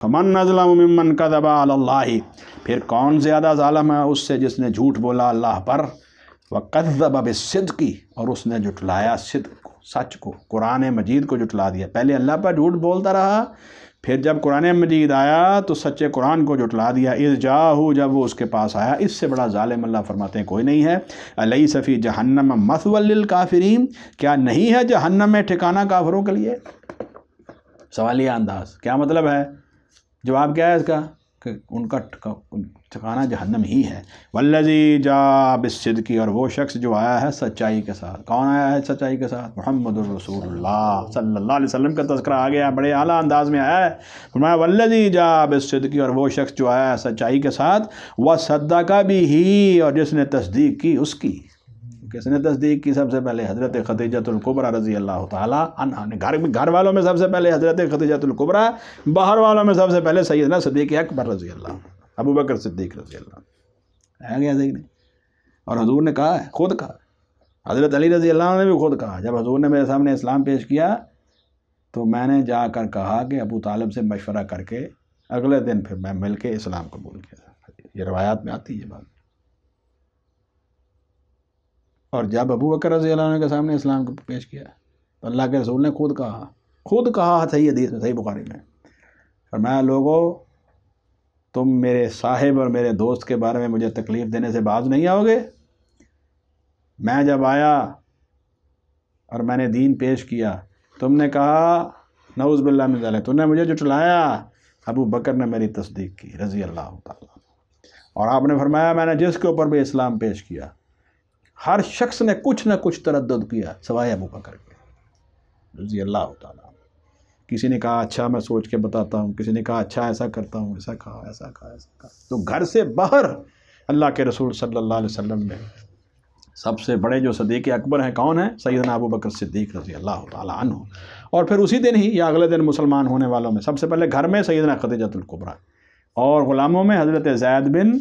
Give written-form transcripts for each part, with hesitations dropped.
فمن اظلم ممن کذب علی اللہ، پھر کون زیادہ ظالم ہے اس سے جس نے جھوٹ بولا اللہ پر، وکذب بالصدق، اور اس نے جھٹلایا صدق کو، سچ کو، قرآن مجید کو جھٹلا دیا۔ پہلے اللہ پر جھوٹ بولتا رہا، پھر جب قرآن مجید آیا تو سچے قرآن کو جھٹلا دیا۔ اذ جاءہ، جب وہ اس کے پاس آیا۔ اس سے بڑا ظالم اللہ فرماتے ہیں کوئی نہیں ہے۔ الیس فی جہنم مثوی للکافرین، کیا نہیں ہے جہنم میں ٹھکانہ کافروں کے لیے؟ سوالیہ انداز، کیا مطلب ہے؟ جواب کیا ہے اس کا؟ کہ ان کا ٹھکانہ جہنم ہی ہے۔ والذی جاء بالصدق، اور وہ شخص جو آیا ہے سچائی کے ساتھ۔ کون آیا ہے سچائی کے ساتھ؟ محمد الرسول اللہ صلی اللہ علیہ وسلم کا تذکرہ آ گیا، بڑے اعلیٰ انداز میں آیا ہے۔ فرمایا والذی جاء بالصدق، اور وہ شخص جو آیا ہے سچائی کے ساتھ، وصدق بہ، اور جس نے تصدیق کی اس کی۔ کس نے تصدیق کی؟ سب سے پہلے حضرت خدیجۃ الکبریٰ رضی اللہ تعالیٰ عنہا نے۔ گھر والوں میں سب سے پہلے حضرت خدیجۃ الکبریٰ، باہر والوں میں سب سے پہلے سیدنا صدیق اکبر رضی اللہ، ابو بکر صدیق رضی اللہ، ہے گیا صحیح نہیں؟ اور حضور نے کہا ہے، خود کہا، حضرت علی رضی اللہ عنہ نے بھی خود کہا، جب حضور نے میرے سامنے اسلام پیش کیا تو میں نے جا کر کہا کہ ابو طالب سے مشورہ کر کے اگلے دن پھر میں مل کے اسلام قبول کیا۔ یہ روایات میں آتی ہے یہ بات۔ اور جب ابو بکر رضی اللہ عنہ کے سامنے اسلام کو پیش کیا تو اللہ کے رسول نے خود کہا صحیح حدیث میں، صحیح بخاری میں، فرمایا لوگوں تم میرے صاحب اور میرے دوست کے بارے میں مجھے تکلیف دینے سے باز نہیں آؤ گے؟ میں جب آیا اور میں نے دین پیش کیا، تم نے کہا نعوذ باللہ من ذالک، تم نے مجھے جھٹلایا، ابو بکر نے میری تصدیق کی رضی اللہ تعالیٰ۔ اور آپ نے فرمایا میں نے جس کے اوپر بھی اسلام پیش کیا، ہر شخص نے کچھ نہ کچھ تردد کیا سوائے ابو بکر کے رضی اللہ تعالیٰ۔ کسی نے کہا اچھا میں سوچ کے بتاتا ہوں، کسی نے کہا اچھا ایسا کرتا ہوں، ایسا کہا ایسا کہا ایسا کہا۔ تو گھر سے باہر اللہ کے رسول صلی اللہ علیہ وسلم میں سب سے بڑے جو صدیق اکبر ہیں کون ہیں؟ سیدنا ابو بکر صدیق رضی اللہ تعالیٰ عنہ۔ اور پھر اسی دن ہی یا اگلے دن مسلمان ہونے والوں میں سب سے پہلے گھر میں سیدنا خدیجۃ الکبریٰ، اور غلاموں میں حضرت زید بن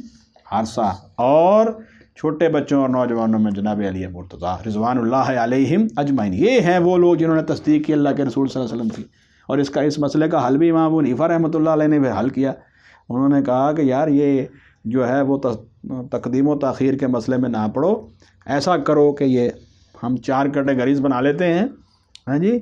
حارثہ، اور چھوٹے بچوں اور نوجوانوں میں جناب علی مرتضیٰ رضوان اللہ علیہم اجمعین۔ یہ ہیں وہ لوگ جنہوں نے تصدیق کی اللہ کے رسول صلی اللہ علیہ وسلم کی۔ اور اس مسئلے کا حل بھی امام ابو حنیفہ رحمۃ اللہ علیہ نے بھی حل کیا۔ انہوں نے کہا کہ یار یہ جو ہے وہ تقدیم و تاخیر کے مسئلے میں نہ پڑو، ایسا کرو کہ یہ ہم 4 کیٹیگریز بنا لیتے ہیں، ہاں جی،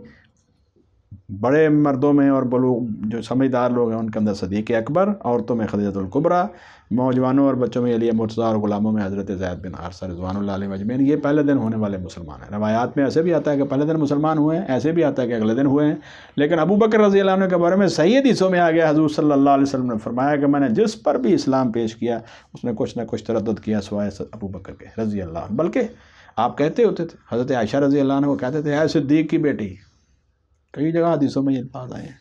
بڑے مردوں میں اور بلوغ جو سمجھدار لوگ ہیں ان کے اندر صدیق اکبر، عورتوں میں خدیجۃ الکبریٰ، نوجوانوں اور بچوں میں علی مرتضیٰ، اور غلاموں میں حضرت زید بن حارثہ رضوان اللہ علیہ اجمعین۔ یہ پہلے دن ہونے والے مسلمان ہیں۔ روایات میں ایسے بھی آتا ہے کہ پہلے دن مسلمان ہوئے ہیں، ایسے بھی آتا ہے کہ اگلے دن ہوئے ہیں، لیکن ابو بکر رضی اللہ عنہ کے بارے میں صحیح حدیثوں میں آ گیا، حضور صلی اللہ علیہ وسلم نے فرمایا کہ میں نے جس پر بھی اسلام پیش کیا اس نے کچھ نہ کچھ تردد کیا سوائے ابو بکر کے رضی اللہ عنہ۔ بلکہ آپ کہتے ہوتے تھے، حضرت عائشہ رضی اللہ عنہ کو کہتے تھے اے صدیق کی بیٹی، کئی جگہ حدیثوں میں یہ الفاظ آئے ہیں۔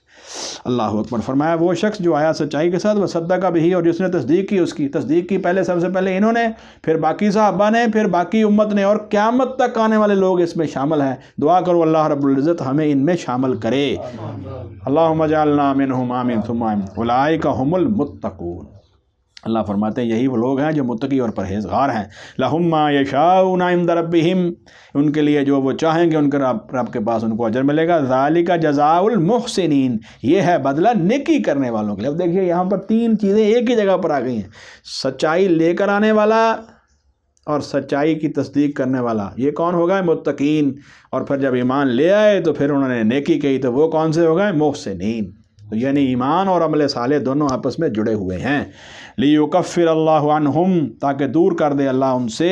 اللہ اکبر۔ فرمایا وہ شخص جو آیا سچائی کے ساتھ، وصدق بہ، اور جس نے تصدیق کی اس کی۔ تصدیق کی پہلے سب سے پہلے انہوں نے، پھر باقی صحابہ نے، پھر باقی امت نے، اور قیامت تک آنے والے لوگ اس میں شامل ہیں۔ دعا کرو اللہ رب العزت ہمیں ان میں شامل کرے۔ اللہم اجعلنا منہم، آمین ثم آمین۔ اولئک ہم المتقون۔ اللہ فرماتے ہیں یہی وہ لوگ ہیں جو متقی اور پرہیزگار ہیں۔ لہم ما یشاؤون عند ربہم، ان کے لیے جو وہ چاہیں گے ان کے رب کے پاس ان کو اجر ملے گا۔ ذالک جزاء المحسنین، یہ ہے بدلہ نیکی کرنے والوں کے لیے۔ اب دیکھیے یہاں پر 3 چیزیں ایک ہی جگہ پر آ گئی ہیں، سچائی لے کر آنے والا اور سچائی کی تصدیق کرنے والا، یہ کون ہو گئے؟ متقین۔ اور پھر جب ایمان لے آئے تو پھر انہوں نے نیکی کی تو وہ کون سے ہو گئے؟ محسنین۔ تو یعنی ایمان اور عمل صالح دونوں آپس میں جڑے ہوئے ہیں۔ لیکفر اللہ عنہم، تاکہ دور کر دے اللہ ان سے،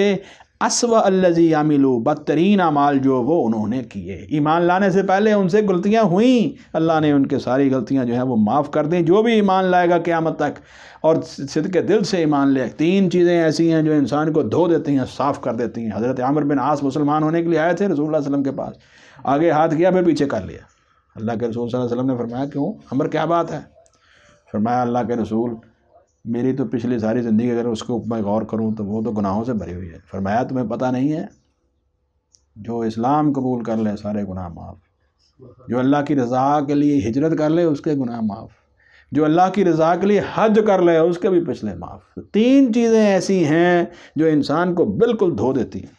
اسوأ الذی عملوا، بدترین اعمال جو وہ انہوں نے کیے۔ ایمان لانے سے پہلے ان سے غلطیاں ہوئیں، اللہ نے ان کے ساری غلطیاں جو ہیں وہ معاف کر دیں۔ جو بھی ایمان لائے گا قیامت تک اور صدق دل سے ایمان لے، 3 چیزیں ایسی ہیں جو انسان کو دھو دیتی ہیں، صاف کر دیتی ہیں۔ حضرت عامر بن عاص مسلمان ہونے کے لیے آئے تھے رسول اللہ صلی اللہ علیہ وسلم کے پاس، آگے ہاتھ کیا پھر پیچھے کر لیا۔ اللہ کے رسول صلی اللہ علیہ وسلم نے فرمایا کیوں عمر کیا بات ہے؟ فرمایا اللہ کے رسول میری تو پچھلی ساری زندگی اگر اس کو میں غور کروں تو وہ تو گناہوں سے بھری ہوئی ہے۔ فرمایا تمہیں پتہ نہیں ہے جو اسلام قبول کر لے سارے گناہ معاف، جو اللہ کی رضا کے لیے ہجرت کر لے اس کے گناہ معاف، جو اللہ کی رضا کے لیے حج کر لے اس کے بھی پچھلے معاف۔ 3 چیزیں ایسی ہیں جو انسان کو بالکل دھو دیتی ہیں۔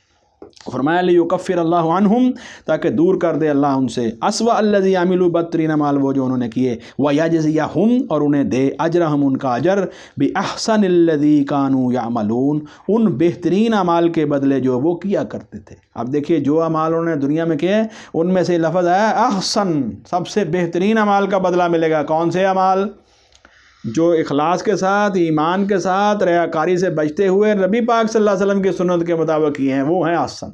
فرمایا لیکفر اللہ عنہم، تاکہ دور کر دے اللہ ان سے، اسوأ الذی عملوا بدترین اعمال وہ جو انہوں نے کیے، ویجزیہم اور انہیں دے اجرہم ان کا اجر، باحسن الذی کانوا یعملون ان بہترین اعمال کے بدلے جو وہ کیا کرتے تھے۔ اب دیکھیے جو اعمال انہوں نے دنیا میں کیے ان میں سے لفظ ہے احسن، سب سے بہترین اعمال کا بدلہ ملے گا۔ کون سے اعمال؟ جو اخلاص کے ساتھ، ایمان کے ساتھ، ریاکاری سے بچتے ہوئے نبی پاک صلی اللہ علیہ وسلم کی سنت کے مطابق کیے ہیں، وہ ہیں احسن۔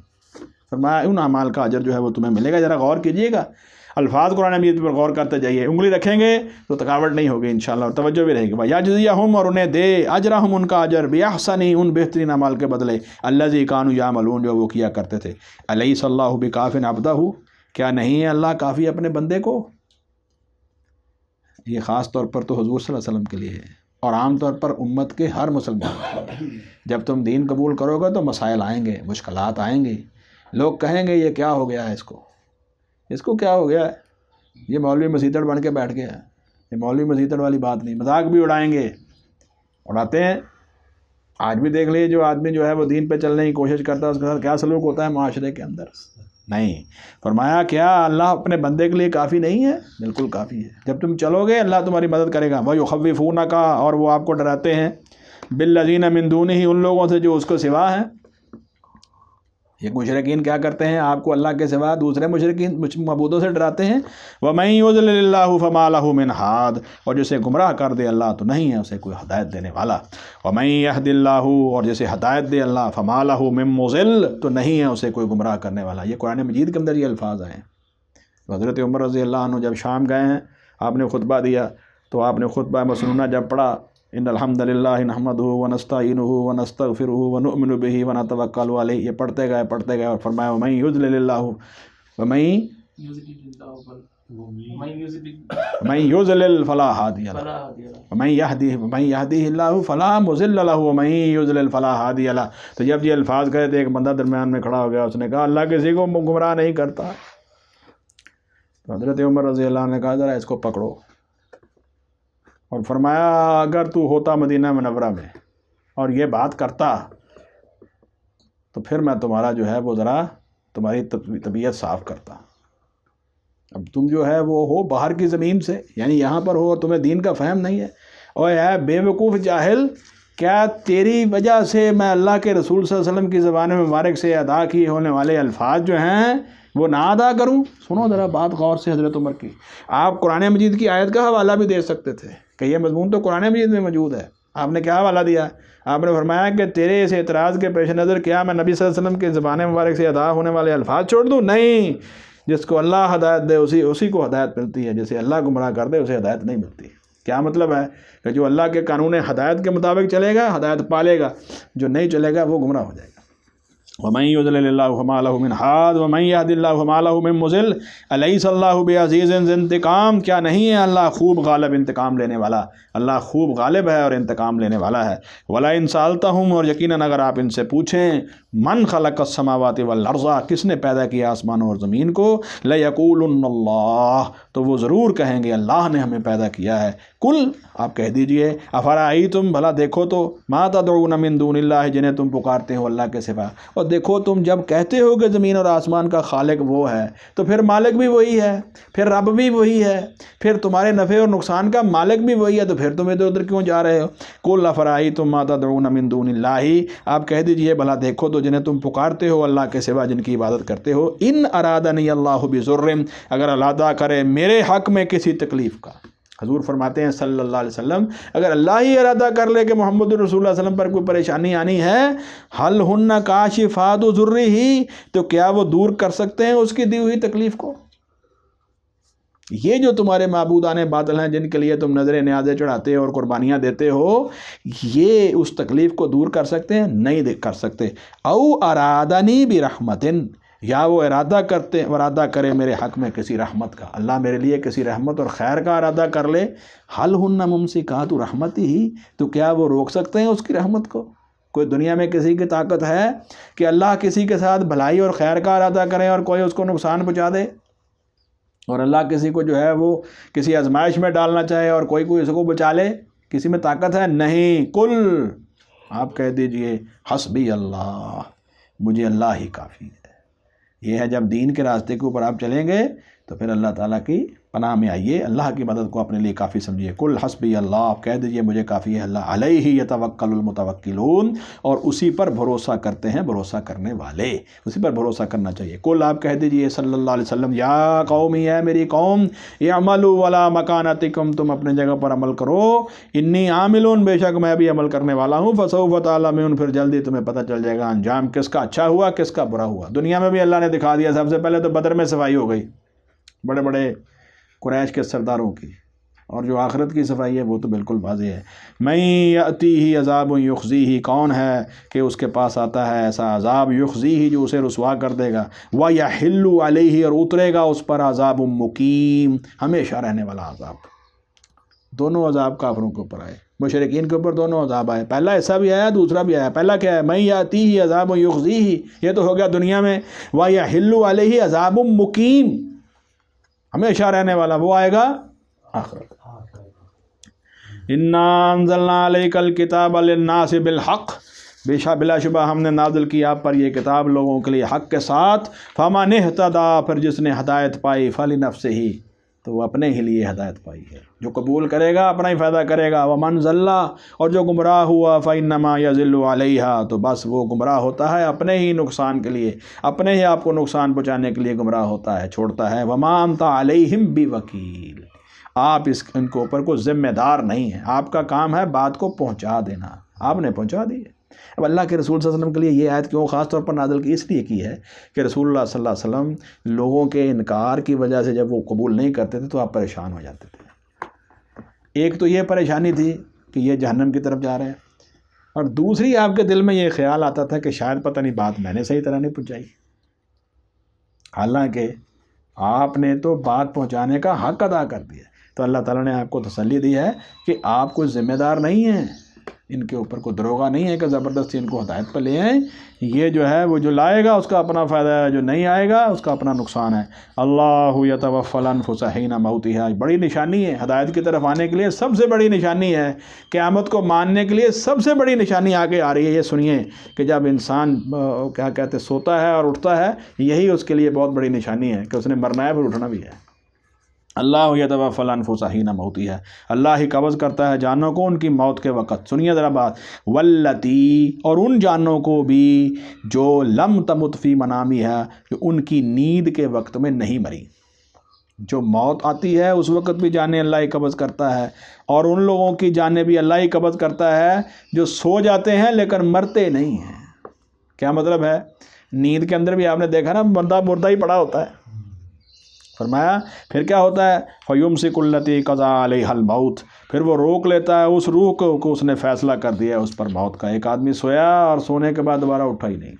فرمایا ان اعمال کا اجر جو ہے وہ تمہیں ملے گا۔ ذرا غور کیجئے گا، الفاظ قرآن مجید پر غور کرتے جائیے، انگلی رکھیں گے تو تھکاوٹ نہیں ہوگی انشاءاللہ، اور توجہ بھی رہے گی۔ یجزیہم اور انہیں دے اجرہم ان کا اجر، باحسن ان بہترین اعمال کے بدلے، الذی کانوا یعملون جو وہ کیا کرتے تھے۔ الیس اللہ بکاف عبدہ، کیا نہیں ہے اللہ کافی اپنے بندے کو؟ یہ خاص طور پر تو حضور صلی اللہ علیہ وسلم کے لیے ہے، اور عام طور پر امت کے ہر مسلمان۔ جب تم دین قبول کرو گے تو مسائل آئیں گے، مشکلات آئیں گی، لوگ کہیں گے یہ کیا ہو گیا ہے، اس کو کیا ہو گیا ہے، یہ مولوی مسیتڑ بن کے بیٹھ گیا ہے۔ یہ مولوی مسیتڑ والی بات نہیں، مذاق بھی اڑائیں گے، اڑاتے ہیں۔ آج بھی دیکھ لیجیے جو آدمی جو ہے وہ دین پہ چلنے کی کوشش کرتا ہے اس کے ساتھ کیا سلوک ہوتا ہے معاشرے کے اندر۔ نہیں، فرمایا کیا اللہ اپنے بندے کے لیے کافی نہیں ہے؟ بالکل کافی ہے۔ جب تم چلو گے اللہ تمہاری مدد کرے گا۔ وَيُخَوِّفُونَكَ اور وہ آپ کو ڈراتے ہیں، بِالَّذِينَ مِن دُونِهِ ان لوگوں سے جو اس کو سوا ہیں۔ یہ مشرکین کیا کرتے ہیں؟ آپ کو اللہ کے سوا دوسرے مشرکین معبودوں سے ڈراتے ہیں۔ وَمَن يُضْلِلِ اللَّهُ فَمَا لَهُ مِنْ هَادٍ اور جسے گمراہ کر دے اللہ تو نہیں ہے اسے کوئی ہدایت دینے والا۔ وَمَن يَهْدِ اللَّهُ اور جسے ہدایت دے اللہ فَمَا لَهُ مِن مُضِلٍّ تو نہیں ہے اسے کوئی گمراہ کرنے والا۔ یہ قرآن مجید کے اندر یہ الفاظ آئے ہیں۔ حضرت عمر رضی اللہ عنہ جب شام گئے ہیں، آپ نے خطبہ دیا تو آپ نے خطبہ مسنونہ جب پڑھا، ان الحمد للہ نحمدہ ونستعینہ ونستغفرہ ونؤمن بہ ونتوکل علیہ، یہ پڑھتے گئے اور فرمایا ومن یضلل اللہ ومن یضلل فلا ہادی لہ ومن یہدہ اللہ فلا مضل لہ ومن یضلل فلا ہادی لہ۔ تو جب یہ الفاظ کہے تو ایک بندہ درمیان میں کھڑا ہو گیا، اس نے کہا اللہ کسی کو گمراہ نہیں کرتا۔ تو حضرت عمر رضی اللہ عنہ نے کہا ذرا اس کو پکڑو، اور فرمایا اگر تو ہوتا مدینہ منورہ میں اور یہ بات کرتا تو پھر میں تمہارا جو ہے وہ ذرا تمہاری طبیعت صاف کرتا۔ اب تم جو ہے وہ ہو باہر کی زمین سے، یعنی یہاں پر ہو اور تمہیں دین کا فہم نہیں ہے، اور اے بے وقوف جاہل، کیا تیری وجہ سے میں اللہ کے رسول صلی اللہ علیہ وسلم کی زبان مبارک سے ادا کیے ہونے والے الفاظ جو ہیں وہ نہ ادا کروں؟ سنو ذرا بات غور سے حضرت عمر کی۔ آپ قرآن مجید کی آیت کا حوالہ بھی دے سکتے تھے کہ یہ مضمون تو قرآن مجید میں موجود ہے۔ آپ نے کیا حوالہ دیا؟ آپ نے فرمایا کہ تیرے اس اعتراض کے پیش نظر کیا میں نبی صلی اللہ علیہ وسلم کی زبان مبارک سے ادا ہونے والے الفاظ چھوڑ دوں؟ نہیں، جس کو اللہ ہدایت دے اسی کو ہدایت ملتی ہے، جسے اللہ گمراہ کر دے اسے ہدایت نہیں ملتی۔ کیا مطلب ہے؟ کہ جو اللہ کے قانون ہدایت کے مطابق چلے گا ہدایت پالے گا، جو نہیں چلے گا وہ گمراہ ہو جائے گا۔ وَمَن يُضْلِلِ اللَّهُ فَمَا لَهُ مِنْ هَادٍ وَمَن يَهْدِ اللَّهُ فَمَا لَهُ مِن مُضِلٍّ أَلَيْسَ اللَّهُ بِعَزِيزٍ ذِي انتقام، کیا نہیں ہے اللہ خوب غالب انتقام لینے والا؟ اللہ خوب غالب ہے اور انتقام لینے والا ہے۔ وَلَئِن سَأَلْتَهُمْ اور یقیناً اگر آپ ان سے پوچھیں من خلق السماوات والارض کس نے پیدا کیا آسمانوں اور زمین کو، لَيَقُولُنَّ اللَّهُ تو وہ ضرور کہیں گے اللہ نے ہمیں پیدا کیا ہے۔ کل آپ کہہ دیجئے افرأیتم بھلا دیکھو تو ما تدعون من دون اللہ جنہیں تم پکارتے ہو اللہ کے سوا، اور دیکھو تم جب کہتے ہو کہ زمین اور آسمان کا خالق وہ ہے تو پھر مالک بھی وہی ہے، پھر رب بھی وہی ہے، پھر تمہارے نفع اور نقصان کا مالک بھی وہی ہے، تو پھر تم ادھر ادھر کیوں جا رہے ہو؟ کل افرأیتم ما تدعون من دون اللہ آپ کہہ دیجئے بھلا دیکھو تو جنہیں تم پکارتے ہو اللہ کے سوا جن کی عبادت کرتے ہو، ان ارادنی اللہ بضر اگر ارادہ کرے میرے حق میں کسی تکلیف کا۔ حضور فرماتے ہیں صلی اللہ علیہ وسلم اگر اللہ ہی ارادہ کر لے کہ محمد رسول اللہ صلی اللہ علیہ وسلم پر کوئی پریشانی آنی ہے، حل ہن کاشفات ضرہ تو کیا وہ دور کر سکتے ہیں اس کی دی ہوئی تکلیف کو؟ یہ جو تمہارے معبودان باطل ہیں جن کے لیے تم نظر نیازیں چڑھاتے ہو اور قربانیاں دیتے ہو، یہ اس تکلیف کو دور کر سکتے ہیں؟ نہیں کر سکتے۔ او ارادنی برحمتن یا وہ ارادہ کرے میرے حق میں کسی رحمت کا، اللہ میرے لیے کسی رحمت اور خیر کا ارادہ کر لے، حل ہن ممسکات رحمتی ہی تو کیا وہ روک سکتے ہیں اس کی رحمت کو؟ کوئی دنیا میں کسی کی طاقت ہے کہ اللہ کسی کے ساتھ بھلائی اور خیر کا ارادہ کرے اور کوئی اس کو نقصان پہنچا دے؟ اور اللہ کسی کو جو ہے وہ کسی آزمائش میں ڈالنا چاہے اور کوئی اس کو بچا لے؟ کسی میں طاقت ہے؟ نہیں۔ کل آپ کہہ دیجئے حسبی اللہ مجھے اللہ ہی کافی ہے۔ یہ ہے جب دین کے راستے کے اوپر آپ چلیں گے تو پھر اللہ تعالیٰ کی پناہ میں آئیے، اللہ کی مدد کو اپنے لیے کافی سمجھیے۔ کل حسبی اللہ، آپ کہہ دیجئے مجھے کافی ہے اللہ، علیہ یتوکل المتوکلون، اور اسی پر بھروسہ کرتے ہیں بھروسہ کرنے والے، اسی پر بھروسہ کرنا چاہیے۔ کل آپ کہہ دیجئے صلی اللہ علیہ وسلم، یا قومی، ہے میری قوم، اعملوا علی مکانتکم، تم اپنے جگہ پر عمل کرو، انی عاملون، بے شک میں بھی عمل کرنے والا ہوں، فسوف تعلمون، پھر جلدی تمہیں پتہ چل جائے گا انجام کس کا اچھا ہوا کس کا برا ہوا۔ دنیا میں بھی اللہ نے دکھا دیا، سب سے پہلے تو بدر میں صفائی ہو گئی بڑے بڑے قریش کے سرداروں کی، اور جو آخرت کی صفائی ہے وہ تو بالکل واضح ہے۔ من یأتیہ عذاب یخزیہ، کون ہے کہ اس کے پاس آتا ہے ایسا عذاب، یخزیہ، جو اسے رسوا کر دے گا، ویحل علیہ، اور اترے گا اس پر، عذاب مقیم، ہمیشہ رہنے والا عذاب۔ دونوں عذاب کافروں کے اوپر آئے، مشرکین کے اوپر دونوں عذاب آئے، پہلا حصہ بھی آیا دوسرا بھی آیا۔ پہلا کیا ہے؟ من یأتیہ عذاب یخزیہ، یہ تو ہو گیا دنیا میں، ویحل علیہ عذاب مقیم، ہمیشہ رہنے والا، وہ آئے گا آخرت۔ انا انزلنا علیک الکتاب للناس بالحق، بلا شبہ ہم نے نازل کی آپ پر یہ کتاب لوگوں کے لیے حق کے ساتھ، فمن اہتدی، پھر جس نے ہدایت پائی، فلنفسہ، تو وہ اپنے ہی لیے ہدایت پائی ہے، جو قبول کرے گا اپنا ہی فائدہ کرے گا، ومن ضل، اور جو گمراہ ہوا، فانما یضل علیہا، تو بس وہ گمراہ ہوتا ہے اپنے ہی نقصان کے لیے، اپنے ہی آپ کو نقصان پہنچانے کے لیے گمراہ ہوتا ہے، چھوڑتا ہے۔ وما انت علیہم بوکیل، آپ ان کے اوپر کو ذمہ دار نہیں ہیں، آپ کا کام ہے بات کو پہنچا دینا، آپ نے پہنچا دی ہے۔ اب اللہ کے رسول صلی اللہ علیہ وسلم کے لیے یہ آیت کیوں خاص طور پر نازل کی؟ اس لیے کی ہے کہ رسول اللہ صلی اللہ علیہ وسلم لوگوں کے انکار کی وجہ سے جب وہ قبول نہیں کرتے تھے تو آپ پریشان ہو جاتے تھے۔ ایک تو یہ پریشانی تھی کہ یہ جہنم کی طرف جا رہے ہیں، اور دوسری آپ کے دل میں یہ خیال آتا تھا کہ شاید پتہ نہیں بات میں نے صحیح طرح نہیں پہنچائی، حالانکہ آپ نے تو بات پہنچانے کا حق ادا کر دیا۔ تو اللہ تعالیٰ نے آپ کو تسلی دی ہے کہ آپ کوئی ذمہ دار نہیں ہیں، ان کے اوپر کوئی دروغہ نہیں ہے کہ زبردستی ان کو ہدایت پر لے آئیں، یہ جو ہے وہ جو لائے گا اس کا اپنا فائدہ ہے، جو نہیں آئے گا اس کا اپنا نقصان ہے۔ اللہ یتوفی الانفس حین موتہا، بڑی نشانی ہے ہدایت کی طرف آنے کے لیے، سب سے بڑی نشانی ہے قیامت کو ماننے کے لیے، سب سے بڑی نشانی آگے آ رہی ہے۔ یہ سنیے کہ جب انسان کیا کہتے سوتا ہے اور اٹھتا ہے، یہی اس کے لیے بہت بڑی نشانی ہے کہ اس نے مرنا ہے پھر اٹھنا بھی ہے۔ اللہ یتوفی الانفس حین موتہا، اللہ ہی قبض کرتا ہے جانوں کو ان کی موت کے وقت۔ سنیے ذرا بات، واللتی، اور ان جانوں کو بھی جو لم تمت فی منامہا، جو ان کی نیند کے وقت میں نہیں مری۔ جو موت آتی ہے اس وقت بھی جانیں اللہ ہی قبض کرتا ہے، اور ان لوگوں کی جانیں بھی اللہ ہی قبض کرتا ہے جو سو جاتے ہیں لیکن مرتے نہیں ہیں۔ کیا مطلب ہے؟ نیند کے اندر بھی آپ نے دیکھا نا، بندہ مردہ ہی پڑا ہوتا ہے۔ فرمایا پھر کیا ہوتا ہے؟ فیمسک التی قضا علیہ الموت، پھر وہ روک لیتا ہے اس روح کو اس نے فیصلہ کر دیا اس پر موت کا۔ ایک آدمی سویا اور سونے کے بعد دوبارہ اٹھا ہی نہیں،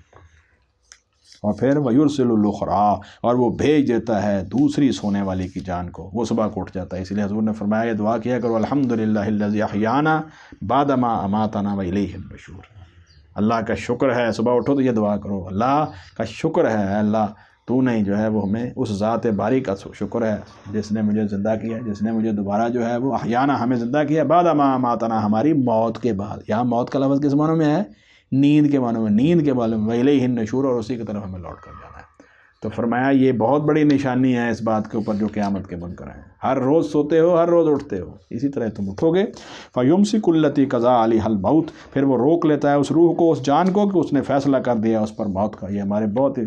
اور پھر ویرسل الاخری، اور وہ بھیج دیتا ہے دوسری سونے والی کی جان کو، وہ صبح کو اٹھ جاتا ہے۔ اس لیے حضور نے فرمایا یہ دعا کیا کرو، الحمدللہ الذی احیانا بعد ما اماتنا والیہ النشور۔ اللہ کا شکر ہے، صبح اٹھو تو یہ دعا کرو، اللہ کا شکر ہے، اللہ تو نے جو ہے وہ ہمیں، اس ذات باری کا شکر ہے جس نے مجھے زندہ کیا، جس نے مجھے دوبارہ جو ہے وہ احیانا ہمیں زندہ کیا، بعد ما اماتنا، ہماری موت کے بعد۔ یہاں موت کا لفظ کس معنوں میں ہے؟ نیند کے معنوں میں، نیند کے معنوں میں، وَإِلَيْهِ النُّشُورُ، اور اسی کی طرف ہمیں لوٹ کر جانا ہے۔ تو فرمایا یہ بہت بڑی نشانی ہے اس بات کے اوپر جو قیامت کے منکر ہیں، ہر روز سوتے ہو، ہر روز اٹھتے ہو، اسی طرح تم اٹھو گے۔ فَيُمْسِكُ الَّتِي قَضَىٰ عَلَيْهَا الْمَوْتَ، پھر وہ روک لیتا ہے اس روح کو، اس جان کو، کہ اس نے فیصلہ کر دیا اس پر موت کا۔ یہ ہمارے بہت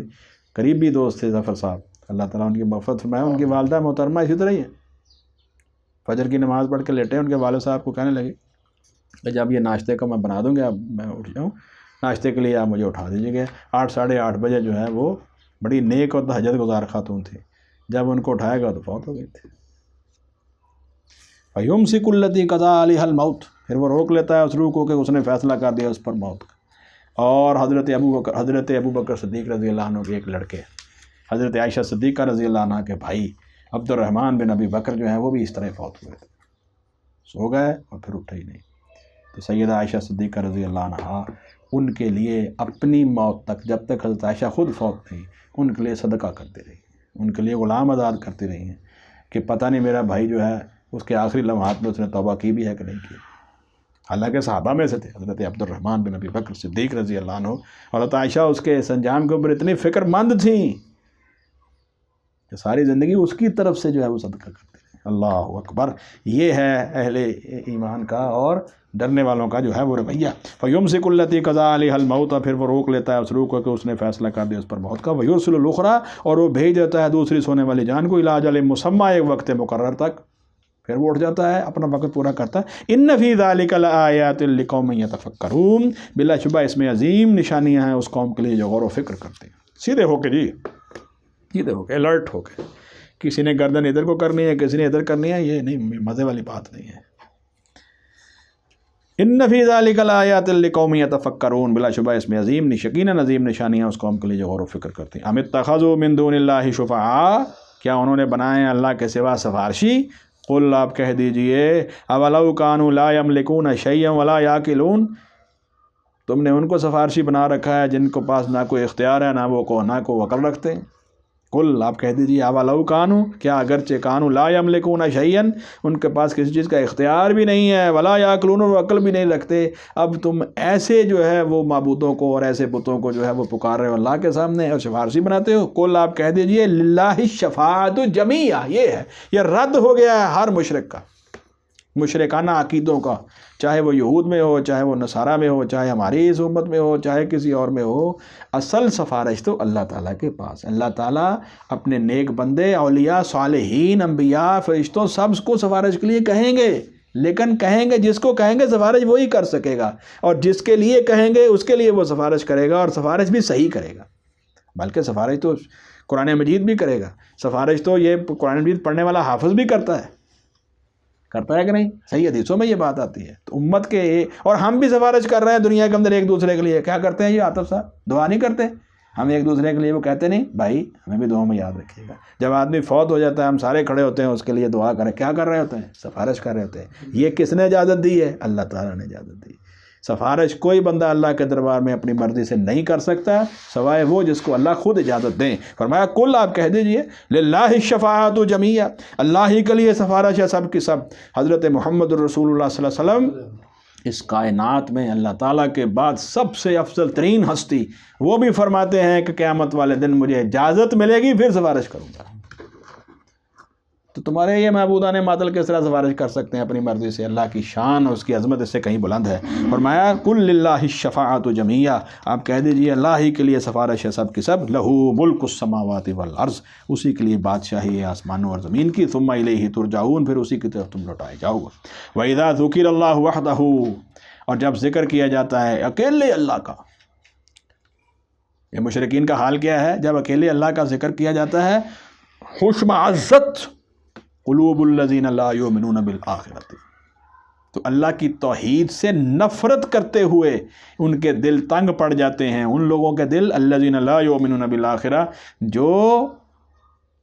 قریبی دوست تھے ظفر صاحب، اللہ تعالیٰ ان کی مغفرت فرمائے۔ ان کی والدہ محترمہ اسی طرح ہی ہے، فجر کی نماز پڑھ کے لیٹے، ان کے والد صاحب کو کہنے لگے کہ جب یہ ناشتے کا میں بنا دوں گا، اب میں اٹھ جاؤں، ناشتے کے لیے آپ مجھے اٹھا دیجیے گا۔ 8 ساڑھے 8 بجے جو ہے وہ بڑی نیک اور تہجد گزار خاتون تھی، جب ان کو اٹھائے گا تو فوت ہو گئی تھی۔ فَيُمْسِكُ الَّتِي قَضَىٰ عَلَيْهَا الْمَوْتَ، پھر وہ روک لیتا ہے اس روح کو کہ اس نے فیصلہ کر دیا اس پر موت کا۔ اور حضرت ابو بکر صدیق رضی اللہ عنہ کے ایک لڑکے، حضرت عائشہ صدیقہ رضی اللہ عنہ کے بھائی عبد الرحمن بن ابی بکر جو ہیں وہ بھی اس طرح فوت ہوئے تھے، سو گئے اور پھر اٹھے ہی نہیں۔ تو سیدہ عائشہ صدیقہ رضی اللہ عنہ ان کے لیے اپنی موت تک، جب تک حضرت عائشہ خود فوت تھی، ان کے لیے صدقہ کرتی رہی، ان کے لیے غلام آزاد کرتی رہی ہیں کہ پتہ نہیں میرا بھائی جو ہے اس کے آخری لمحات میں اس نے توبہ کی بھی ہے کہ نہیں کی۔ حالانکہ صحابہ میں سے تھے حضرت عبد الرحمن بن ابی بکر صدیق رضی اللہ عنہ، اور حضرت عائشہ اس کے اس انجام کے اوپر اتنی فکر مند تھیں کہ ساری زندگی اس کی طرف سے جو ہے وہ صدقہ کرتے ہیں۔ اللہ اکبر، یہ ہے اہل ایمان کا اور ڈرنے والوں کا جو ہے وہ رویہ۔ فَيُمْسِكُ الَّتِي قَضَىٰ عَلَيْهَا الْمَوْتَ، پھر وہ روک لیتا ہے اس روح کو کہ اس نے فیصلہ کر دیا اس پر موت کا۔ وَيُرْسِلُ الْأُخْرَىٰ، اور وہ بھیج دیتا ہے دوسری سونے والی جان کو، إِلَىٰ أَجَلٍ مُّسَمًّى، ایک وقت مقرر تک، پھر وہ اٹھ جاتا ہے اپنا وقت پورا کرتا ہے۔ إِنَّ فِي ذَلِكَ لَآيَاتٍ لِقَوْمٍ يَتَفَكَّرُونَ، بلا شبہ اس میں عظیم نشانیاں ہیں اس قوم کے لیے جو غور و فکر کرتے ہیں۔ سیدھے ہو کے جی، سیدھے ہو کے، الرٹ ہو کے، کسی نے گردن ادھر کو کرنی ہے کسی نے ادھر کرنی ہے، یہ نہیں، مزے والی بات نہیں ہے۔ ان فی ذلک لآیات لقوم یتفکرون، بلا شبہ اس میں یقیناً عظیم نشانیاں اس قوم کے لیے جو غور و فکر کرتے ہیں۔ ام اتخذوا من دون اللہ شفعاء، کیا انہوں نے بنائے ہیں اللہ کے سوا سفارشی؟ قل، آپ کہہ دیجئے، اولو کانوا لا یملکون شیئا ولا یعقلون، تم نے ان کو سفارشی بنا رکھا ہے جن کو پاس نہ کوئی اختیار ہے نہ وہ عقل رکھتے ہیں۔ قل، آپ کہہ دیجیے، اولو کانوا، کیا اگرچہ کانوا لا یملکون شیئا، ان کے پاس کسی چیز کا اختیار بھی نہیں ہے، ولا یعقلون، وہ عقل بھی نہیں رکھتے، اب تم ایسے جو ہے وہ معبودوں کو اور ایسے بتوں کو جو ہے وہ پکار رہے ہو اللہ کے سامنے اور سفارشی بناتے ہو۔ قل، آپ کہہ دیجیے، للہ الشفاعۃ جمیعا، یہ رد ہو گیا ہے ہر مشرک کا، مشرکانہ عقیدوں کا، چاہے وہ یہود میں ہو، چاہے وہ نصارہ میں ہو، چاہے ہماری اس امت میں ہو، چاہے کسی اور میں ہو، اصل سفارش تو اللہ تعالیٰ کے پاس۔ اللہ تعالیٰ اپنے نیک بندے، اولیاء، صالحین، انبیاء، فرشتوں، سب کو سفارش کے لیے کہیں گے، لیکن کہیں گے، جس کو کہیں گے سفارش وہی کر سکے گا، اور جس کے لیے کہیں گے اس کے لیے وہ سفارش کرے گا، اور سفارش بھی صحیح کرے گا، بلکہ سفارش تو قرآن مجید بھی کرے گا، سفارش تو یہ قرآن مجید پڑھنے والا حافظ بھی کرتا ہے کہ نہیں؟ صحیح حدیثوں میں یہ بات آتی ہے۔ تو امت کے، اور ہم بھی سفارش کر رہے ہیں دنیا کے اندر ایک دوسرے کے لیے، کیا کرتے ہیں یہ عاطف صاحب؟ دعا نہیں کرتے ہم ایک دوسرے کے لیے؟ وہ کہتے نہیں بھائی ہمیں بھی دعاؤں میں یاد رکھیے گا، جب آدمی فوت ہو جاتا ہے ہم سارے کھڑے ہوتے ہیں اس کے لیے دعا کریں، کیا کر رہے ہوتے ہیں؟ سفارش کر رہے ہوتے ہیں۔ یہ کس نے اجازت دی ہے؟ اللہ تعالیٰ نے اجازت دی۔ سفارش کوئی بندہ اللہ کے دربار میں اپنی مرضی سے نہیں کر سکتا سوائے وہ جس کو اللہ خود اجازت دیں۔ فرمایا کل، آپ کہہ دیجئے، للہ الشفاعۃ جمیعا، اللہ ہی کے لیے سفارش ہے سب کی سب۔ حضرت محمد رسول اللہ صلی اللہ علیہ وسلم اس کائنات میں اللہ تعالیٰ کے بعد سب سے افضل ترین ہستی، وہ بھی فرماتے ہیں کہ قیامت والے دن مجھے اجازت ملے گی پھر سفارش کروں گا۔ تو تمہارے یہ معبودان باطل کس طرح سفارش کر سکتے ہیں اپنی مرضی سے؟ اللہ کی شان اور اس کی عظمت اس سے کہیں بلند ہے۔ فرمایا کل للہ الشفاعۃ جمیعا، آپ کہہ دیجئے اللہ ہی کے لیے سفارش ہے سب کی سب۔ لہ ملک السماوات والارض، اسی کے لیے بادشاہی ہے آسمانوں اور زمین کی۔ ثم الیہ ترجعون، پھر اسی کی طرف تم لوٹائے جاؤ گے۔ وَإِذَا ذُكِرَ اللَّهُ وَحْدَهُ، اور جب ذکر کیا جاتا ہے اکیلے اللہ کا، یہ مشرکین کا حال کیا ہے جب اکیلے اللہ کا ذکر کیا جاتا ہے؟ اشمئزت قلوب الذین لا یؤمنون بالآخرۃ، تو اللہ کی توحید سے نفرت کرتے ہوئے ان کے دل تنگ پڑ جاتے ہیں، ان لوگوں کے دل الذین لا یؤمنون بالآخرہ، جو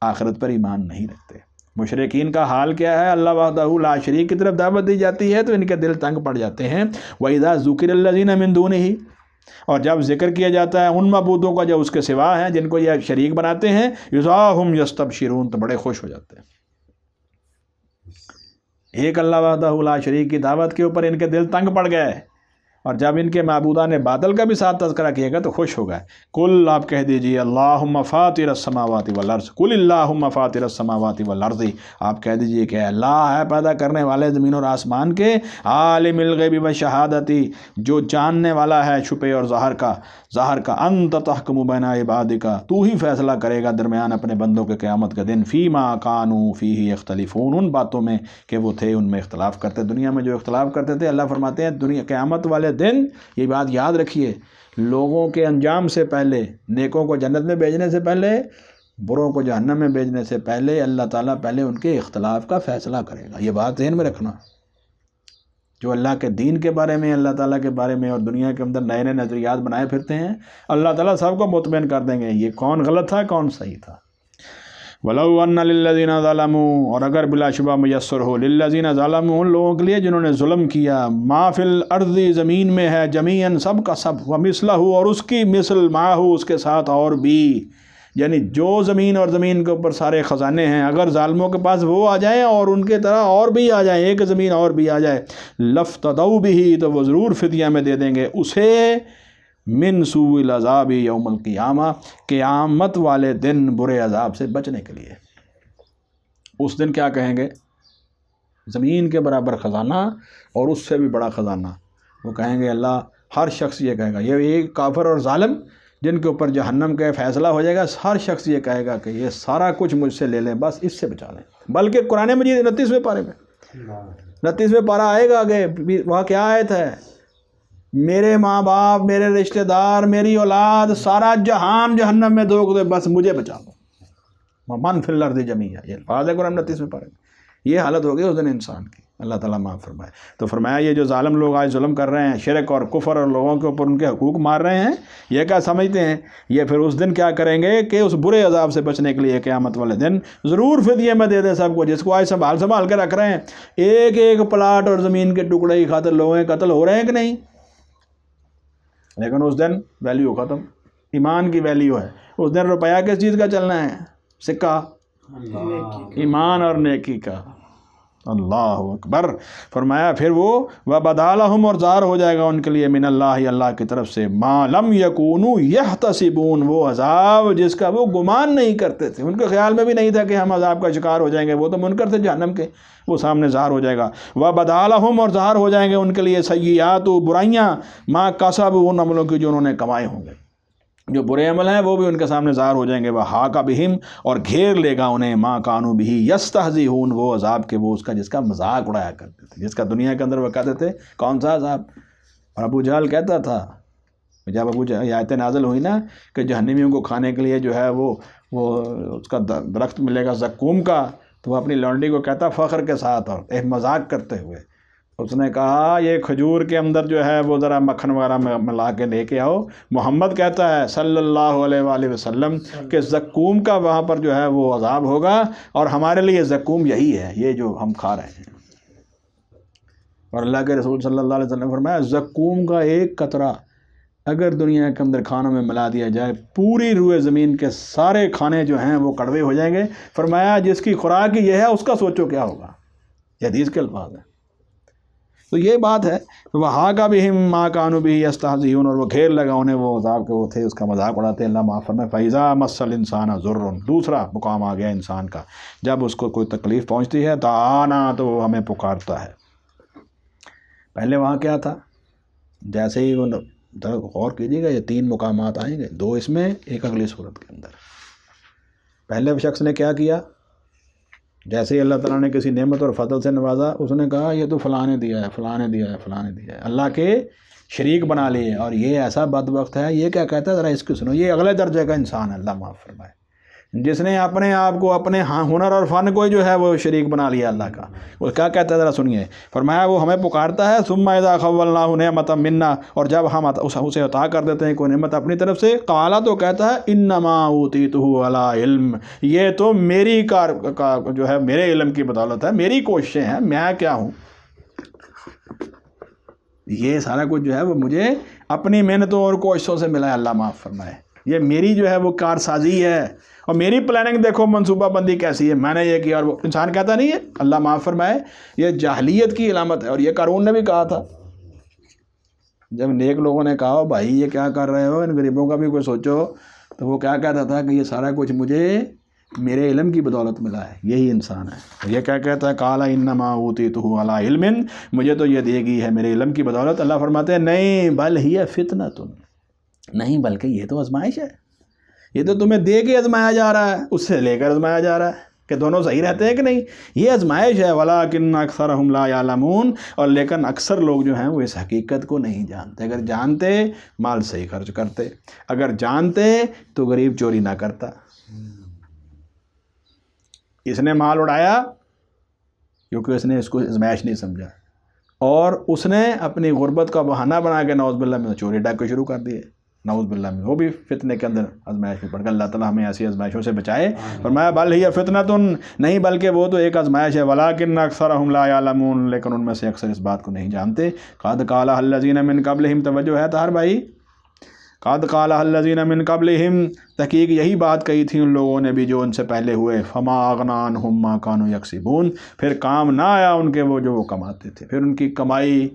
آخرت پر ایمان نہیں رکھتے۔ مشرکین کا حال کیا ہے؟ اللہ وحدہ لا شریک کی طرف دعوت دی جاتی ہے تو ان کے دل تنگ پڑ جاتے ہیں۔ وَإِذَا ذُكِرَ الَّذِينَ مِن دُونِهِ، اور جب ذکر کیا جاتا ہے ان معبودوں کا جو اس کے سوا ہیں، جن کو یہ شریک بناتے ہیں، اِذَا هُمْ يَسْتَبْشِرُونَ، تو بڑے خوش ہو جاتے ہیں۔ ایک اللہ وحدہ لا شریک کی دعوت کے اوپر ان کے دل تنگ پڑ گئے، اور جب ان کے معبودان باطل کا بھی ساتھ تذکرہ کیے گا تو خوش ہو گئے۔ کل، آپ کہہ دیجئے، اللہم فاطر السماوات والارض، کل اللہم فاطر السماوات والارض، آپ کہہ دیجئے کہ اللہ ہے پیدا کرنے والے زمین اور آسمان کے، عالم الغیب والشہادتی، جو جاننے والا ہے چھپے اور ظاہر کا، انت تحکم بین عبادک، تو ہی فیصلہ کرے گا درمیان اپنے بندوں کے قیامت کے دن، فیما کانوا فیہ یختلفون، ان باتوں میں کہ وہ تھے ان میں اختلاف کرتے، دنیا میں جو اختلاف کرتے تھے۔ اللہ فرماتے ہیں دنیا قیامت والے دن، یہ بات یاد رکھیے، لوگوں کے انجام سے پہلے، نیکوں کو جنت میں بھیجنے سے پہلے، بروں کو جہنم میں بھیجنے سے پہلے، اللہ تعالیٰ پہلے ان کے اختلاف کا فیصلہ کرے گا۔ یہ بات ذہن میں رکھنا، جو اللہ کے دین کے بارے میں، اللہ تعالیٰ کے بارے میں اور دنیا کے اندر نئے نئے نظریات بنائے پھرتے ہیں، اللہ تعالیٰ سب کو مطمئن کر دیں گے یہ کون غلط تھا کون صحیح تھا۔ وَلَوْ أَنَّ لِلَّذِينَ ظَلَمُوا، اور اگر بلا شبہ میسر ہو، لِلَّذِينَ ظَلَمُوا، ان لوگوں کے لیے جنہوں نے ظلم کیا، مَا فِي الْأَرْضِ، زمین میں ہے، جَمِيعًا، سب کا سب، وَمِثْلَهُ، اور اس کی مثل، مَعَهُ، اس کے ساتھ اور بھی، یعنی جو زمین اور زمین کے اوپر سارے خزانے ہیں، اگر ظالموں کے پاس وہ آ جائیں اور ان کے طرح اور بھی آ جائیں، ایک زمین اور بھی آ جائے، لَافْتَدَوْا بِهِ، تو وہ ضرور فدیہ میں دے دیں گے اسے، من سوء العذاب یوم القیامہ، قیامت والے دن برے عذاب سے بچنے کے لیے۔ اس دن کیا کہیں گے؟ زمین کے برابر خزانہ اور اس سے بھی بڑا خزانہ۔ وہ کہیں گے اللہ، ہر شخص یہ کہے گا، یہ ایک کافر اور ظالم جن کے اوپر جہنم کا فیصلہ ہو جائے گا، ہر شخص یہ کہے گا کہ یہ سارا کچھ مجھ سے لے لیں، بس اس سے بچا لیں۔ بلکہ قرآن مجید 29ویں پارے میں 29ویں پارہ آئے گا آگے، وہاں کیا آیت ہے؟ میرے ماں باپ، میرے رشتہ دار، میری اولاد، سارا جہان جہنم میں دھوک دے، بس مجھے بچا لو۔ من فی الارض جمیعا، یہ الفاظ ہے قرآن 29ویں پارے میں۔ یہ حالت ہوگی اس دن انسان کی، اللہ تعالیٰ معاف فرمائے۔ تو فرمایا یہ جو ظالم لوگ آج ظلم کر رہے ہیں، شرک اور کفر اور لوگوں کے اوپر ان کے حقوق مار رہے ہیں، یہ کیا سمجھتے ہیں؟ یہ پھر اس دن کیا کریں گے کہ اس برے عذاب سے بچنے کے لیے قیامت والے دن ضرور فدیے میں دے دیں سب کو، جس کو آج سنبھال کے رکھ رہے ہیں۔ ایک ایک پلاٹ اور زمین کے ٹکڑے کی خاطر لوگوں کے قتل ہو رہے ہیں کہ نہیں؟ لیکن اس دن ویلیو ختم، ایمان کی ویلیو ہے۔ اس دن روپیہ کس چیز کا چلنا ہے؟ سکہ، ایمان اور نیکی کا۔ اللہ اکبر۔ فرمایا پھر وہ وَبَدَا اور ظاہر ہو جائے گا ان کے لیے من اللہ، اللہ کی طرف سے، مَا لَمْ يَكُونُوا يَحْتَسِبُونَ، وہ عذاب جس کا وہ گمان نہیں کرتے تھے، ان کے خیال میں بھی نہیں تھا کہ ہم عذاب کا شکار ہو جائیں گے، وہ تو منکر تھے جہنم کے، وہ سامنے ظاہر ہو جائے گا۔ وَبَدَا اور ظاہر ہو جائیں گے ان کے لیے سیئات، برائیاں، مَا کَسَبُوا، ان عملوں کی جو انہوں نے کمائے ہوں گے، جو برے عمل ہیں وہ بھی ان کے سامنے ظاہر ہو جائیں گے۔ وَحَاقَ بِهِمْ، اور گھیر لے گا انہیں، مَا كَانُوا بِهِ يَسْتَهْزِئُونَ، وہ عذاب کے وہ اس کا جس کا مذاق اڑایا کرتے تھے، جس کا دنیا کے اندر وہ کہتے تھے کون سا عذاب۔ اور ابو جہل کہتا تھا، جب یہ آیتیں نازل ہوئی نا کہ جہنمیوں کو کھانے کے لیے جو ہے وہ اس کا درخت ملے گا زقوم کا، تو وہ اپنی لونڈی کو کہتا فخر کے ساتھ اور ایک مذاق کرتے ہوئے، اس نے کہا یہ کھجور کے اندر جو ہے وہ ذرا مکھن وغیرہ ملا کے لے کے آؤ۔ محمد کہتا ہے صلی اللہ علیہ وآلہ وسلم کہ زقوم کا وہاں پر جو ہے وہ عذاب ہوگا، اور ہمارے لیے زقوم یہی ہے، یہ جو ہم کھا رہے ہیں۔ اور اللہ کے رسول صلی اللہ علیہ وسلم نے فرمایا زقوم کا ایک قطرہ اگر دنیا کے اندر کھانوں میں ملا دیا جائے، پوری روئے زمین کے سارے کھانے جو ہیں وہ کڑوے ہو جائیں گے۔ فرمایا جس کی خوراک یہ ہے اس کا سوچو کیا ہوگا۔ یہ حدیث کے الفاظ ہیں۔ تو یہ بات ہے، وَحَاقَ بِهِمْ مَا كَانُوا بِهِ يَسْتَهْزِئُونَ، اور وہ گھیر لگا انہیں وہ عذاب کے وہ تھے اس کا مذاق اڑاتے۔ اللہ معاف فرمائے۔ فَإِذَا مَسَّ الْإِنسَانَ ضُرٌّ، دوسرا مقام آ گیا انسان کا، جب اس کو کوئی تکلیف پہنچتی ہے دعانا، تو وہ ہمیں پکارتا ہے۔ پہلے وہاں کیا تھا؟ جیسے ہی وہ غور کیجیے گا، یہ 3 مقامات آئیں گے، 2 اس میں، ایک اگلی صورت کے اندر۔ پہلے شخص نے کیا کیا؟ جیسے ہی اللہ تعالیٰ نے کسی نعمت اور فضل سے نوازا، اس نے کہا یہ تو فلاں نے دیا ہے، فلاں نے دیا ہے، فلاں نے دیا ہے، اللہ کے شریک بنا لیے، اور یہ ایسا بدبخت ہے، یہ کیا کہتا ہے ذرا اس کو سنو، یہ اگلے درجے کا انسان ہے، اللہ معاف فرمائے، جس نے اپنے آپ کو اپنے ہنر اور فن کو جو ہے وہ شریک بنا لیا اللہ کا۔ وہ کیا کہتا ہے ذرا سنیے۔ فرمایا وہ ہمیں پکارتا ہے ثم اذا خولناه نعمة منا، اور جب ہم اسے عطا کر دیتے ہیں کوئی نعمت اپنی طرف سے، قالا، تو کہتا ہے انما اوتیتہ علی علم، یہ تو میری جو ہے میرے علم کی بدولت ہے، میری کوششیں ہیں، میں کیا ہوں، یہ سارا کچھ جو ہے وہ مجھے اپنی محنتوں اور کوششوں سے ملا ہے، اللہ معاف فرمائے۔ یہ میری جو ہے وہ کارسازی ہے، اور میری پلاننگ دیکھو، منصوبہ بندی کیسی ہے، میں نے یہ کیا، اور وہ انسان کہتا نہیں ہے، اللہ معاف فرمائے۔ یہ جاہلیت کی علامت ہے، اور یہ قارون نے بھی کہا تھا، جب نیک لوگوں نے کہا بھائی یہ کیا کر رہے ہو، ان غریبوں کا بھی کوئی سوچو، تو وہ کیا کہتا تھا کہ یہ سارا کچھ مجھے میرے علم کی بدولت ملا ہے، یہی انسان ہے۔ یہ کیا کہتا ہے قال انما اوتیتہ علی علم، مجھے تو یہ دی گئی ہے میرے علم کی بدولت۔ اللہ فرماتے ہیں نہیں، بل ہی فتنۃ، نہیں بلکہ یہ تو آزمائش ہے، یہ تو تمہیں دے کے آزمایا جا رہا ہے، اس سے لے کر آزمایا جا رہا ہے کہ دونوں صحیح رہتے ہیں کہ نہیں، یہ آزمائش ہے۔ وَلَٰكِنَّ أَكْثَرَهُمْ لَا يَعْلَمُونَ، اور لیکن اکثر لوگ جو ہیں وہ اس حقیقت کو نہیں جانتے۔ اگر جانتے مال صحیح خرچ کرتے، اگر جانتے تو غریب چوری نہ کرتا۔ اس نے مال اڑایا کیونکہ اس نے اس کو آزمائش نہیں سمجھا، اور اس نے اپنی غربت کا بہانہ بنا کے نعوذ باللہ میں چوری ڈاکے شروع کر دیے، نعوذ باللہ میں، وہ بھی فتنے کے اندر آزمائش میں پڑ گیا۔ اللہ تعالیٰ ہمیں ایسی آزمائشوں سے بچائے۔ فرمایا بل ہی فتنۃ، نہیں بلکہ وہ تو ایک آزمائش ہے، ولیکن اکثرہم لا یعلمون، لیکن ان میں سے اکثر اس بات کو نہیں جانتے۔ قد قال الذین من قبلہم، توجہ ہے طاہر بھائی، قد قال الذین من قبلہم، تحقیق یہی بات کہی تھی ان لوگوں نے بھی جو ان سے پہلے ہوئے، فما اغنی عنہم ما کانوا یکسبون، پھر کام نہ آیا ان کے وہ جو وہ کماتے تھے، پھر ان کی کمائی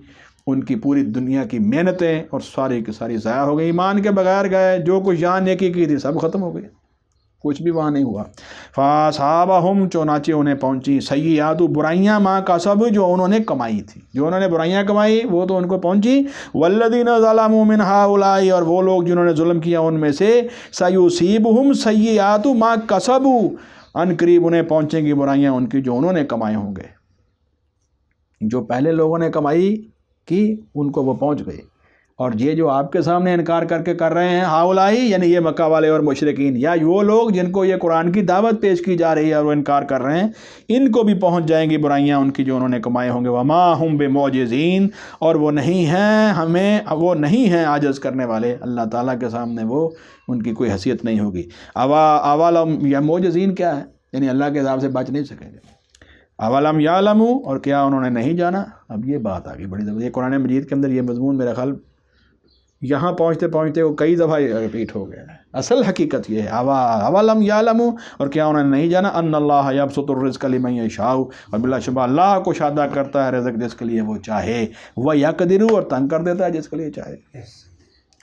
ان کی پوری دنیا کی محنتیں اور ساری کی ساری ضائع ہو گئی، ایمان کے بغیر گئے، جو کچھ جان نیکی کی تھی سب ختم ہو گئی، کچھ بھی وہاں نہیں ہوا۔ فَأَصْحَابَهُمْ چنانچہ انہیں پہنچی سیئات برائیاں ما کسب جو انہوں نے کمائی تھی، جو انہوں نے برائیاں کمائی وہ تو ان کو پہنچی، وَالَّذِينَ ظَلَمُوا مِنْ هَؤُلَاءِ اور وہ لوگ جنہوں نے ظلم کیا ان میں سے، سَيُصِيبُهُمْ سَيِّئَاتُ مَا كَسَبُوا ان قریب انہیں پہنچیں گی برائیاں ان کی جو انہوں نے کمائے ہوں گے، جو پہلے لوگوں نے کمائی کی ان کو وہ پہنچ گئی، اور یہ جو آپ کے سامنے انکار کر کے کر رہے ہیں ہاؤلائی یعنی یہ مکہ والے اور مشرکین، یا وہ لوگ جن کو یہ قرآن کی دعوت پیش کی جا رہی ہے اور وہ انکار کر رہے ہیں، ان کو بھی پہنچ جائیں گی برائیاں ان کی جو انہوں نے کمائے ہوں گے، وما ہم بمعجزین اور وہ نہیں ہیں عاجز کرنے والے اللہ تعالیٰ کے سامنے، وہ ان کی کوئی حیثیت نہیں ہوگی۔ اولم یا معجزین کیا ہے؟ یعنی اللہ کے عذاب سے بچ نہیں سکیں گے۔ اولم یعلموا اور کیا انہوں نے نہیں جانا؟ اب یہ بات آ گئی بڑی زبردست، یہ قرآن مجید کے اندر یہ مضمون میرا خیال یہاں پہنچتے پہنچتے وہ کئی دفعہ ریپیٹ ہو گیا ہے۔ اصل حقیقت یہ ہے اولم یعلموا اور کیا انہوں نے نہیں جانا ان اللہ یبسط الرزق لمن یشاء اور بلا شبہ اللہ کشادہ کرتا ہے رزق جس کے لیے وہ چاہے، ویقدر اور تنگ کر دیتا ہے جس کے لیے چاہے۔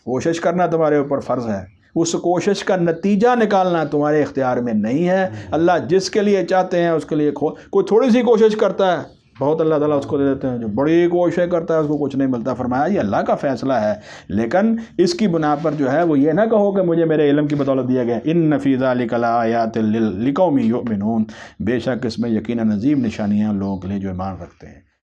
کوشش کرنا تمہارے اوپر فرض ہے، اس کوشش کا نتیجہ نکالنا تمہارے اختیار میں نہیں ہے۔ اللہ جس کے لیے چاہتے ہیں اس کے لیے کوئی تھوڑی سی کوشش کرتا ہے بہت اللہ تعالیٰ اس کو دے دیتے ہیں، جو بڑی کوشش کرتا ہے اس کو کچھ نہیں ملتا۔ فرمایا یہ اللہ کا فیصلہ ہے، لیکن اس کی بنا پر جو ہے وہ یہ نہ کہو کہ مجھے میرے علم کی بدولت دیا گیا۔ ان فی ذلک لآیات لقوم یؤمنون بے شک اس میں یقیناً عظیم نشانیاں لوگوں کے لیے جو ایمان رکھتے ہیں۔